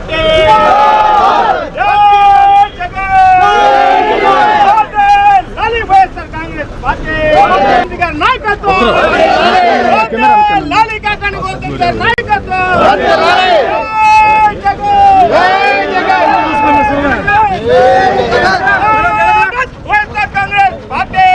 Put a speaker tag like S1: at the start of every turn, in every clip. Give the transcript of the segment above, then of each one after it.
S1: Party Congress party నాయకత్వం లాలికా కనుగోలు నాయకత్వం Congress party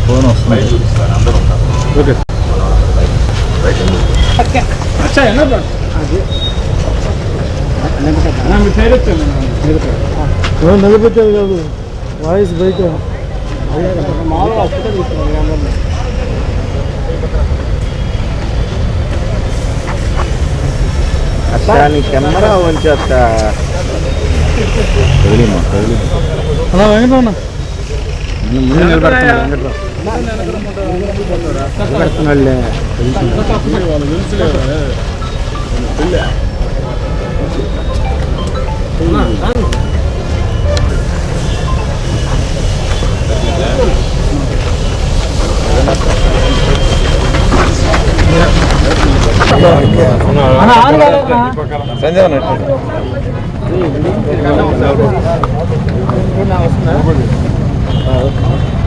S2: phone వస్తుంది.
S3: నిలబెట్టేది కాదు వాయిస్ బయట
S2: కెమెరా వంచేస్తా
S3: వెంకటరమణ
S2: ముందు నిలబెడుతున్నాడు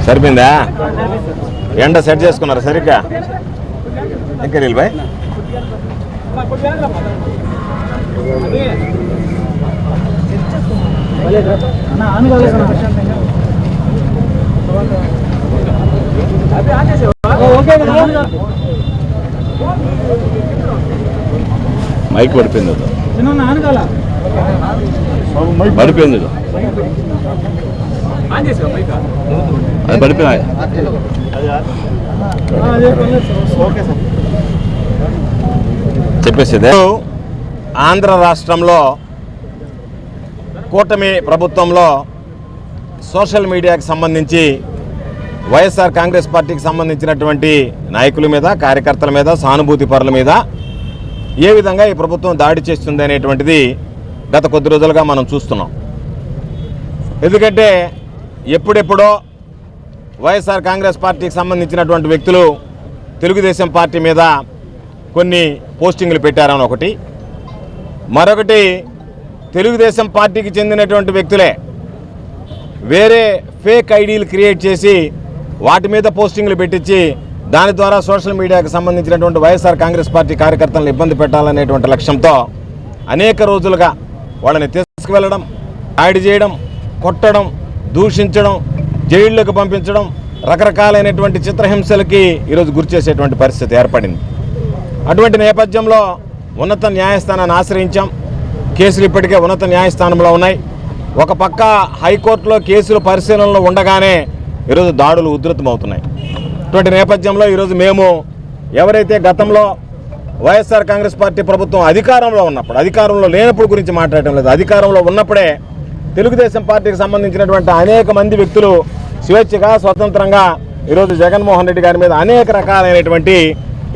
S1: సరిపోయిందా? ఎండ సెట్ చేసుకున్నారా సరిగ్గా? ఇంకా బాయ్ మైక్ పడిపోయింది, పడిపోయింది, అది పడిపోయి చెప్పేసేది. ఆంధ్ర రాష్ట్రంలో కూటమి ప్రభుత్వంలో సోషల్ మీడియాకి సంబంధించి వైఎస్ఆర్ కాంగ్రెస్ పార్టీకి సంబంధించినటువంటి నాయకుల మీద, కార్యకర్తల మీద, సానుభూతి పరుల మీద ఏ విధంగా ఈ ప్రభుత్వం దాడి చేస్తుంది అనేటువంటిది గత కొద్ది రోజులుగా మనం చూస్తున్నాం. ఎందుకంటే ఎప్పుడెప్పుడో వైఎస్ఆర్ కాంగ్రెస్ పార్టీకి సంబంధించినటువంటి వ్యక్తులు తెలుగుదేశం పార్టీ మీద కొన్ని పోస్టింగ్లు పెట్టారని ఒకటి, మరొకటి తెలుగుదేశం పార్టీకి చెందినటువంటి వ్యక్తులే వేరే ఫేక్ ఐడీలు క్రియేట్ చేసి వాటి మీద పోస్టింగ్లు పెట్టించి దాని ద్వారా సోషల్ మీడియాకి సంబంధించినటువంటి వైఎస్ఆర్ కాంగ్రెస్ పార్టీ కార్యకర్తలను ఇబ్బంది పెట్టాలనేటువంటి లక్ష్యంతో అనేక రోజులుగా వాళ్ళని తీసుకువెళ్ళడం, దాడి చేయడం, కొట్టడం, దూషించడం, జైళ్ళకు పంపించడం, రకరకాలైనటువంటి చిత్రహింసలకి ఈరోజు గురి చేసేటువంటి పరిస్థితి ఏర్పడింది. అటువంటి నేపథ్యంలో ఉన్నత న్యాయస్థానాన్ని ఆశ్రయించాం. కేసులు ఇప్పటికే ఉన్నత న్యాయస్థానంలో ఉన్నాయి. ఒక పక్క హైకోర్టులో కేసులు పరిశీలనలో ఉండగానే ఈరోజు దాడులు ఉధృతమవుతున్నాయి. ఇటువంటి నేపథ్యంలో ఈరోజు మేము ఎవరైతే గతంలో వైఎస్ఆర్ కాంగ్రెస్ పార్టీ ప్రభుత్వం అధికారంలో ఉన్నప్పుడు, అధికారంలో లేనప్పుడు గురించి మాట్లాడటం లేదు, అధికారంలో ఉన్నప్పుడే తెలుగుదేశం పార్టీకి సంబంధించినటువంటి అనేక మంది వ్యక్తులు స్వేచ్ఛగా, స్వతంత్రంగా ఈరోజు జగన్మోహన్ రెడ్డి గారి మీద అనేక రకాలైనటువంటి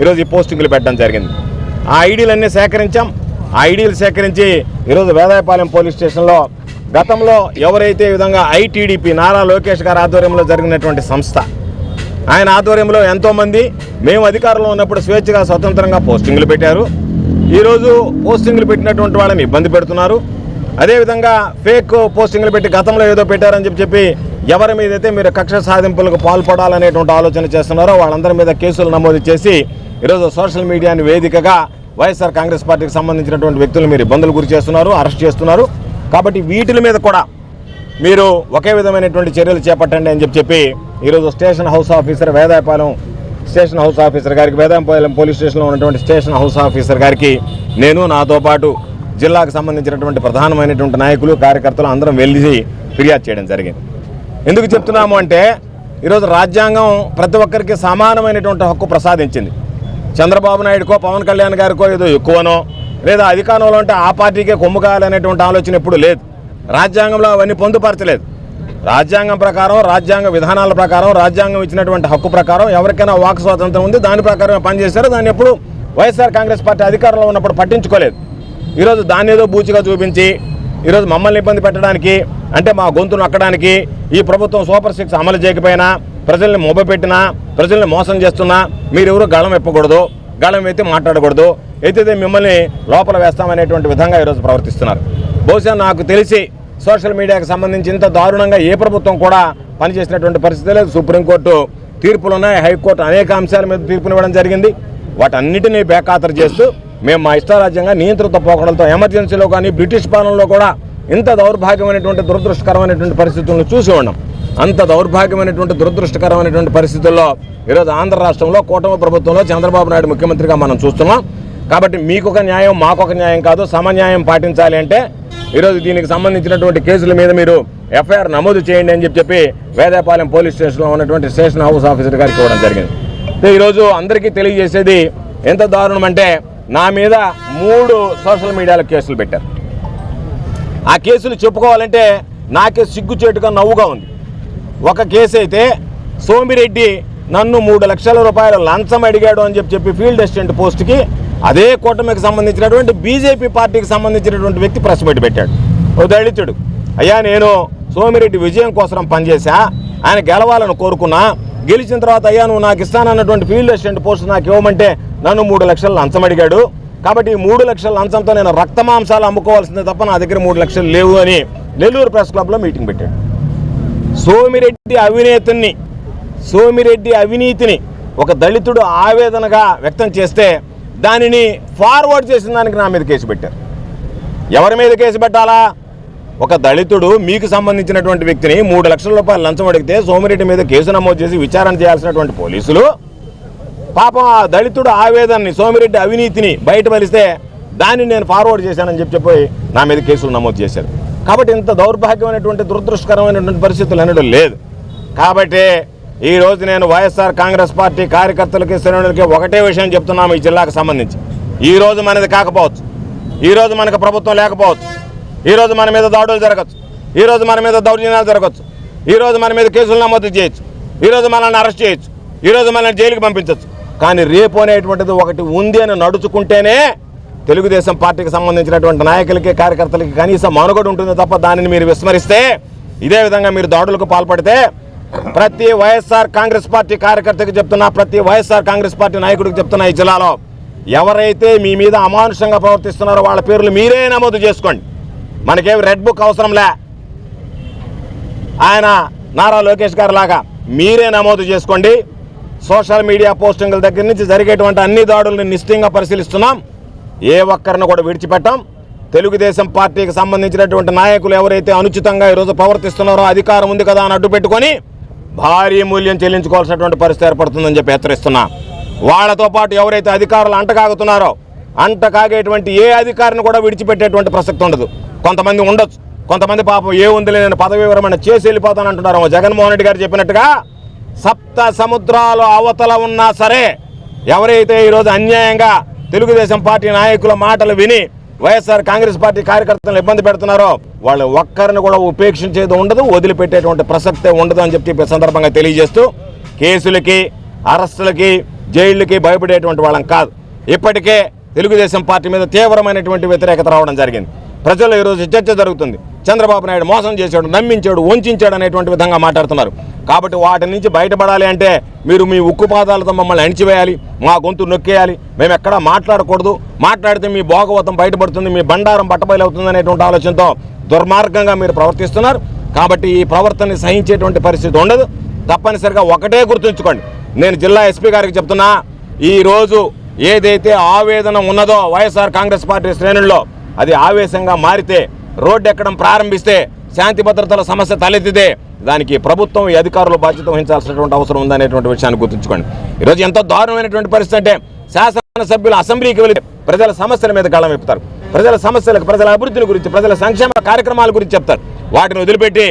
S1: ఈరోజు ఈ పోస్టింగ్లు పెట్టడం జరిగింది. ఆ ఐడీలన్నీ సేకరించాం. ఆ ఐడీలు సేకరించి ఈరోజు వేదాయపాలెం పోలీస్ స్టేషన్లో గతంలో ఎవరైతే ఈ విధంగా ఐటీడీపీ నారా లోకేష్ గారి ఆధ్వర్యంలో జరిగినటువంటి సంస్థ, ఆయన ఆధ్వర్యంలో ఎంతోమంది మేము అధికారంలో ఉన్నప్పుడు స్వేచ్ఛగా, స్వతంత్రంగా పోస్టింగ్లు పెట్టారు. ఈరోజు పోస్టింగ్లు పెట్టినటువంటి వాళ్ళని ఇబ్బంది పెడుతున్నారు. అదేవిధంగా ఫేక్ పోస్టింగ్లు పెట్టి గతంలో ఏదో పెట్టారని చెప్పి ఎవరి మీదైతే మీరు కక్ష సాధింపులకు పాల్పడాలనేటువంటి ఆలోచన చేస్తున్నారో వాళ్ళందరి మీద కేసులు నమోదు చేసి ఈరోజు సోషల్ మీడియాని వేదికగా వైఎస్ఆర్ కాంగ్రెస్ పార్టీకి సంబంధించినటువంటి వ్యక్తులు మీరు ఇబ్బందులు గురి చేస్తున్నారు, అరెస్ట్ చేస్తున్నారు. కాబట్టి వీటి మీద కూడా మీరు ఒకే విధమైనటువంటి చర్యలు చేపట్టండి అని చెప్పి ఈరోజు station house officer Vedayapalem station house officer గారికి, వేదాంపాలెం పోలీస్ స్టేషన్లో ఉన్నటువంటి స్టేషన్ హౌస్ ఆఫీసర్ గారికి, నేను నాతో పాటు జిల్లాకు సంబంధించినటువంటి ప్రధానమైనటువంటి నాయకులు, కార్యకర్తలు అందరం వెళ్ళి ఫిర్యాదు చేయడం జరిగింది. ఎందుకు చెప్తున్నాము అంటే ఈరోజు రాజ్యాంగం ప్రతి ఒక్కరికి సమానమైనటువంటి హక్కు ప్రసాదించింది. చంద్రబాబు నాయుడుకో పవన్ కళ్యాణ్ గారికో ఏదో ఎక్కువనో లేదా అధికారంలో ఉంటే ఆ పార్టీకే కొమ్ము కాయాలనేటువంటి ఆలోచన ఎప్పుడు లేదు. రాజ్యాంగంలో అవన్నీ పొందుపరచలేదు. రాజ్యాంగం ప్రకారం, రాజ్యాంగ విధానాల ప్రకారం, రాజ్యాంగం ఇచ్చినటువంటి హక్కు ప్రకారం ఎవరికైనా వాక్ స్వాతంత్రం ఉంది. దాని ప్రకారం పనిచేశారు. దాన్ని ఎప్పుడు వైఎస్ఆర్ కాంగ్రెస్ పార్టీ అధికారంలో ఉన్నప్పుడు పట్టించుకోలేదు. ఈరోజు దాన్ని ఏదో బూచిగా చూపించి ఈరోజు మమ్మల్ని ఇబ్బంది పెట్టడానికి, అంటే మా గొంతును నక్కడానికి, ఈ ప్రభుత్వం సూపర్ 6 అమలు చేయకపోయినా, ప్రజల్ని మొబ్బపెట్టినా, ప్రజల్ని మోసం చేస్తున్నా మీరెవరూ గళం ఎప్పకూడదు, గళం ఎత్తి మాట్లాడకూడదు, ఎత్తితే మిమ్మల్ని లోపల వేస్తామనేటువంటి విధంగా ఈరోజు ప్రవర్తిస్తున్నారు. బహుశా నాకు తెలిసి సోషల్ మీడియాకు సంబంధించి ఇంత దారుణంగా ఏ ప్రభుత్వం కూడా పనిచేసినటువంటి పరిస్థితి లేదు. సుప్రీంకోర్టు తీర్పులు ఉన్నాయి, హైకోర్టు అనేక అంశాల మీద తీర్పునివ్వడం జరిగింది. వాటన్నిటినీ బేఖాతరు చేస్తూ మేము మా ఇష్టారాజ్యంగా నియంత్రిత పోకడలతో ఎమర్జెన్సీలో కానీ బ్రిటిష్ పాలనలో కూడా ఇంత దౌర్భాగ్యమైనటువంటి దురదృష్టకరమైనటువంటి పరిస్థితులను చూసి ఉన్నాం. అంత దౌర్భాగ్యమైనటువంటి దురదృష్టకరమైనటువంటి పరిస్థితుల్లో ఈరోజు ఆంధ్ర రాష్ట్రంలో కూటమి ప్రభుత్వంలో చంద్రబాబు నాయుడు ముఖ్యమంత్రిగా మనం చూస్తున్నాం. కాబట్టి మీకొక న్యాయం మాకొక న్యాయం కాదు, సమన్యాయం పాటించాలి అంటే ఈరోజు దీనికి సంబంధించినటువంటి కేసుల మీద మీరు ఎఫ్ఐఆర్ నమోదు చేయండి అని చెప్పి వేదాయపాలెం పోలీస్ స్టేషన్లో ఉన్నటువంటి స్టేషన్ హౌస్ ఆఫీసర్ గారికి ఇవ్వడం జరిగింది. ఈరోజు అందరికీ తెలియజేసేది ఎంత దారుణం అంటే నా మీద 3 సోషల్ మీడియాలో కేసులు పెట్టారు. ఆ కేసులు చెప్పుకోవాలంటే నాకే సిగ్గుచేటుగా నవ్వుగా ఉంది. ఒక కేసు అయితే సోమిరెడ్డి నన్ను 3 లక్షల రూపాయలు లంచం అడిగాడు అని చెప్పి ఫీల్డ్ అసిస్టెంట్ పోస్ట్కి అదే కూటమికి సంబంధించినటువంటి బీజేపీ పార్టీకి సంబంధించినటువంటి వ్యక్తి ప్రెస్ మీట్ పెట్టాడు. ఓ దళితుడు, అయ్యా నేను సోమిరెడ్డి విజయం కోసం పనిచేశా, ఆయన గెలవాలని కోరుకున్నా, గెలిచిన తర్వాత అయ్యా నువ్వు నాకు ఇస్తానన్నటువంటి ఫీల్డ్ అసిస్టెంట్ పోస్ట్ నాకు ఇవ్వమంటే నన్ను 3 లక్షలు లంచం అడిగాడు. కాబట్టి ఈ 3 లక్షల లంచంతో నేను రక్తమాంసాలు అమ్ముకోవాల్సిందే తప్ప నా దగ్గర 3 లక్షలు లేవు అని నెల్లూరు ప్రెస్ క్లబ్లో మీటింగ్ పెట్టాడు. సోమిరెడ్డి అవినీతిని ఒక దళితుడు ఆవేదనగా వ్యక్తం చేస్తే దానిని ఫార్వర్డ్ చేసిన దానికి నా మీద కేసు పెట్టారు. ఎవరి మీద కేసు పెట్టాలా? ఒక దళితుడు మీకు సంబంధించినటువంటి వ్యక్తిని 3 లక్షల రూపాయలు లంచం అడిగితే సోమిరెడ్డి మీద కేసు నమోదు చేసి విచారణ చేయాల్సినటువంటి పోలీసులు పాపం ఆ దళితుడు ఆవేదనని, సోమిరెడ్డి అవినీతిని బయటపలిస్తే దాన్ని నేను ఫార్వర్డ్ చేశానని చెప్పి నా మీద కేసులు నమోదు చేశారు. కాబట్టి ఇంత దౌర్భాగ్యమైనటువంటి దురదృష్టకరమైనటువంటి పరిస్థితులు అనడం లేదు. కాబట్టి ఈరోజు నేను వైఎస్ఆర్ కాంగ్రెస్ పార్టీ కార్యకర్తలకి, శ్రేణులకి ఒకటే విషయం చెప్తున్నాము. ఈ జిల్లాకు సంబంధించి ఈరోజు మనది కాకపోవచ్చు, ఈరోజు మనకు ప్రభుత్వం లేకపోవచ్చు, ఈరోజు మన మీద దాడులు జరగచ్చు, ఈరోజు మన మీద దౌర్జన్యాలు జరగచ్చు, ఈరోజు మన మీద కేసులు నమోదు చేయొచ్చు, ఈరోజు మనల్ని అరెస్ట్ చేయొచ్చు, ఈరోజు మనల్ని జైలుకి పంపించవచ్చు. కానీ రేపు అనేటువంటిది ఒకటి ఉంది అని నడుచుకుంటేనే తెలుగుదేశం పార్టీకి సంబంధించినటువంటి నాయకులకి, కార్యకర్తలకి కనీసం మనుగడ ఉంటుంది తప్ప దానిని మీరు విస్మరిస్తే, ఇదే విధంగా మీరు దాడులకు పాల్పడితే ప్రతి వైఎస్ఆర్ కాంగ్రెస్ పార్టీ కార్యకర్తకి చెప్తున్నా, ప్రతి వైఎస్ఆర్ కాంగ్రెస్ పార్టీ నాయకుడికి చెప్తున్నా, ఈ జిల్లాలో ఎవరైతే మీ మీద అమానుషంగా ప్రవర్తిస్తున్నారో వాళ్ళ పేర్లు మీరే నమోదు చేసుకోండి. మనకేమి రెడ్ బుక్ అవసరంలే. ఆయన నారా లోకేష్ గారు లాగా మీరే నమోదు చేసుకోండి. సోషల్ మీడియా పోస్టింగ్ల దగ్గర నుంచి జరిగేటువంటి అన్ని దాడుల్ని నిశ్చితంగా పరిశీలిస్తున్నాం. ఏ ఒక్కరిని కూడా విడిచిపెట్టాం. తెలుగుదేశం పార్టీకి సంబంధించినటువంటి నాయకులు ఎవరైతే అనుచితంగా ఈరోజు ప్రవర్తిస్తున్నారో, అధికారం ఉంది కదా అని అడ్డు పెట్టుకొని భారీ మూల్యం చెల్లించుకోవాల్సినటువంటి పరిస్థితి ఏర్పడుతుందని చెప్పి హెచ్చరిస్తున్నా. వాళ్లతో పాటు ఎవరైతే అధికారులు అంటకాగుతున్నారో, అంటకాగేటువంటి ఏ అధికారిని కూడా విడిచిపెట్టేటువంటి ప్రసక్తి ఉండదు. కొంతమంది ఉండొచ్చు, కొంతమంది పాపం ఏ ఉందిలే నేను పదవి విరమణ చేసి వెళ్ళిపోతానంటున్నారు. జగన్మోహన్ రెడ్డి గారు చెప్పినట్టుగా 7 సముద్రాలు అవతల ఉన్నా సరే ఎవరైతే ఈరోజు అన్యాయంగా తెలుగుదేశం పార్టీ నాయకుల మాటలు విని వైఎస్ఆర్ కాంగ్రెస్ పార్టీ కార్యకర్తలను ఇబ్బంది పెడుతున్నారో వాళ్ళు ఒక్కరిని కూడా ఉపేక్షించేది ఉండదు, వదిలిపెట్టేటువంటి ప్రసక్తే ఉండదు అని చెప్పి సందర్భంగా తెలియజేస్తూ, కేసులకి, అరెస్టులకి, జైళ్ళకి భయపడేటువంటి వాళ్ళం కాదు. ఇప్పటికే తెలుగుదేశం పార్టీ మీద తీవ్రమైనటువంటి వ్యతిరేకత రావడం జరిగింది. ప్రజల్లో ఈరోజు చర్చ జరుగుతుంది. చంద్రబాబు నాయుడు మోసం చేశాడు, నమ్మించాడు, వంచాడు అనేటువంటి విధంగా మాట్లాడుతున్నారు. కాబట్టి వాటి నుంచి బయటపడాలి అంటే మీరు మీ ఉక్కు పాదాలతో మమ్మల్ని అణిచివేయాలి, మా గొంతు నొక్కేయాలి, మేము ఎక్కడా మాట్లాడకూడదు, మాట్లాడితే మీ భోగవతం బయటపడుతుంది, మీ బండారం బట్టబయలవుతుంది అనేటువంటి ఆలోచనతో దుర్మార్గంగా మీరు ప్రవర్తిస్తున్నారు. కాబట్టి ఈ ప్రవర్తనని సహించేటువంటి పరిస్థితి ఉండదు. తప్పనిసరిగా ఒకటే గుర్తుంచుకోండి, నేను జిల్లా ఎస్పీ గారికి చెప్తున్నా, ఈరోజు ఏదైతే ఆవేదన ఉన్నదో వైఎస్ఆర్ కాంగ్రెస్ పార్టీ శ్రేణుల్లో అది ఆవేశంగా మారితే, రోడ్డు ఎక్కడం ప్రారంభిస్తే, శాంతి భద్రతల సమస్య తలెత్తితే దానికి ప్రభుత్వం ఈ అధికారులు బాధ్యత వహించాల్సినటువంటి అవసరం ఉందనేటువంటి విషయాన్ని గుర్తుంచుకోండి. ఈరోజు ఎంతో దారుణమైనటువంటి పరిస్థితి అంటే శాసనసభ్యులు అసెంబ్లీకి వెళ్ళి ప్రజల సమస్యల మీద గళం విప్పుతారు, ప్రజల సమస్యలకు, ప్రజల అభివృద్ధిని గురించి, ప్రజల సంక్షేమ కార్యక్రమాల గురించి చెప్తారు. వాటిని వదిలిపెట్టి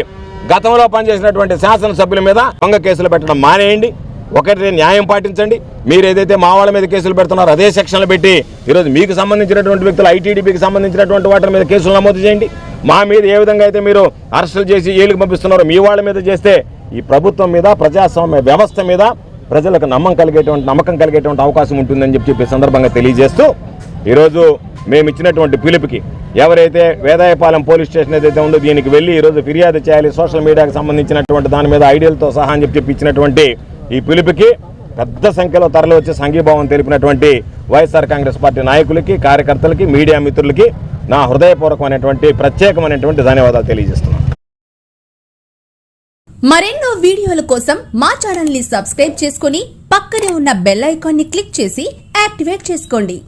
S1: గతంలో పనిచేసినటువంటి శాసనసభ్యుల మీద దొంగ కేసులు పెట్టడం మానేయండి. ఒకటి న్యాయం పాటించండి. మీరు ఏదైతే మా వాళ్ళ మీద కేసులు పెడుతున్నారో అదే సెక్షన్లు పెట్టి ఈరోజు మీకు సంబంధించినటువంటి వ్యక్తులు ఐటీడీపీకి సంబంధించినటువంటి వాటి మీద కేసులు నమోదు చేయండి. మా మీద ఏ విధంగా అయితే మీరు అరెస్టులు చేసి జైలుకు పంపిస్తున్నారో మీ వాళ్ళ మీద చేస్తే ఈ ప్రభుత్వం మీద, ప్రజాస్వామ్య వ్యవస్థ మీద ప్రజలకు నమ్మకం కలిగేటువంటి అవకాశం ఉంటుందని చెప్పి సందర్భంగా తెలియజేస్తూ ఈరోజు మేము ఇచ్చినటువంటి పిలుపుకి ఎవరైతే వేదాయపాలెం పోలీస్ స్టేషన్ ఏదైతే ఉందో దీనికి వెళ్ళి ఈరోజు ఫిర్యాదు చేయాలి సోషల్ మీడియాకి సంబంధించినటువంటి దాని మీద ఐడియాలతో సహా అని చెప్పి ఇచ్చినటువంటి ఈ పిలుపుకి పెద్ద సంఖ్యలో తరలి వచ్చి సంఘీభావం తెలిపినటువంటి వైఎస్ఆర్ కాంగ్రెస్ పార్టీ నాయకులకి, కార్యకర్తలకి, మీడియా మిత్రులకి నా హృదయపూర్వకమైనటువంటి ప్రత్యేకమైనటువంటి ధన్యవాదాలు తెలియజేస్తున్నాను.
S4: మరెన్నో వీడియోల కోసం మా ఛానల్ ని సబ్స్క్రైబ్ చేసుకుని పక్కనే ఉన్న బెల్ ఐకాన్ ని క్లిక్ చేసి యాక్టివేట్ చేసుకోండి.